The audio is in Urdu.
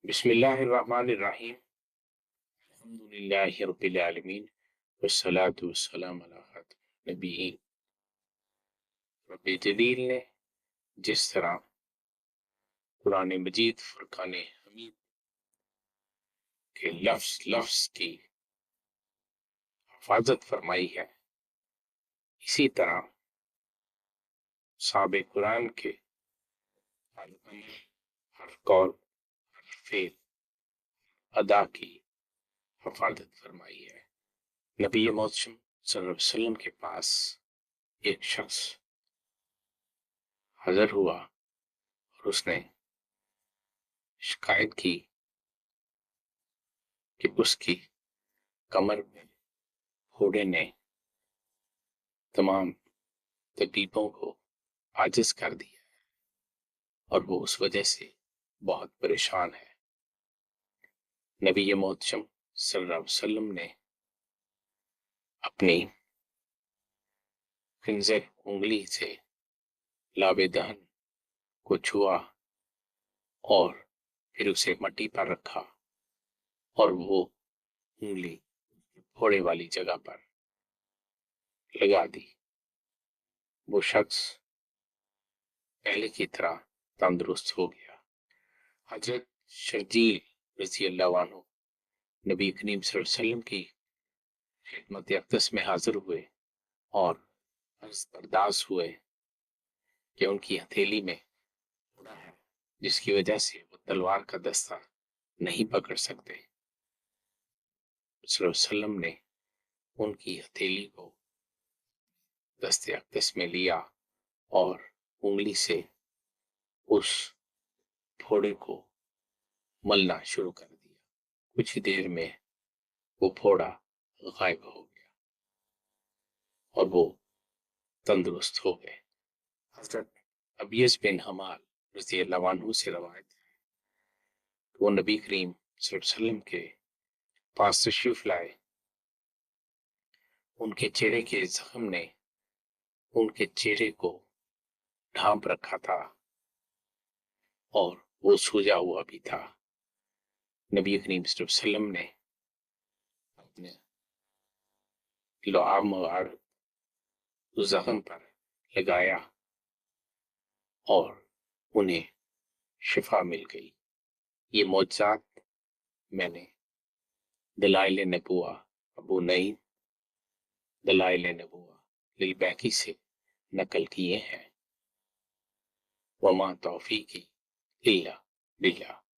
بسم اللہ الرحمن الرحیم الحمدللہ رب العالمین والصلاة والسلام علی خاتم النبیین۔ رب جلیل نے جس طرح قرآن مجید فرقان حمید کے لفظ لفظ کی حفاظت فرمائی ہے، اسی طرح صحابہ قرآن کے ہر عمل، ہر قول، ہر فعل، ادا کی حفاظت فرمائی ہے۔ نبی محترم صلی اللہ علیہ وسلم کے پاس ایک شخص حاضر ہوا اور اس نے شکایت کی کہ اس کی کمر میں پھوڑے نے تمام تکلیفوں کو عاجز کر دیا اور وہ اس وجہ سے بہت پریشان ہے۔ نبی محترم صلی اللہ علیہ وسلم نے اپنی خنزر انگلی سے لاب دہن کو چھوا اور پھر اسے مٹی پر رکھا اور وہ انگلی پھوڑے والی جگہ پر لگا دی۔ وہ شخص پہلے کی طرح تندرست ہو گیا۔ حضرت شرجیل رضی اللہ عنہ نبی کریم صلی اللہ علیہ وسلم کی خدمت اقدس میں حاضر ہوئے اور عرض برداشت ہوئے کہ ان کی ہتھیلی میں پھوڑا ہے، جس کی وجہ سے وہ تلوار کا دستہ نہیں پکڑ سکتے۔ صلی اللہ علیہ وسلم نے ان کی ہتھیلی کو دست اقدس میں لیا اور انگلی سے اس پھوڑے کو ملنا شروع کر دیا۔ کچھ ہی دیر میں وہ پھوڑا غائب ہو گیا اور وہ تندرست ہو گئے۔ حضرت ابیس بن حمال رضی اللہ عنہ سے روایت ہے کہ وہ نبی کریم صلی اللہ علیہ وسلم کے پاس تشریف لائے۔ ان کے چہرے کے زخم نے ان کے چہرے کو ڈھانپ رکھا تھا اور وہ سوجا ہوا بھی تھا۔ نبی کریم صلی اللہ علیہ وسلم نے اپنے لعاب مبارک اس زخم پر لگایا اور انہیں شفا مل گئی۔ یہ معجزات میں نے دلائل نبوہ ابو نعیم دلائل نبوہ للبیہقی سے نقل کیے ہیں۔ وما توفیقی الا باللہ۔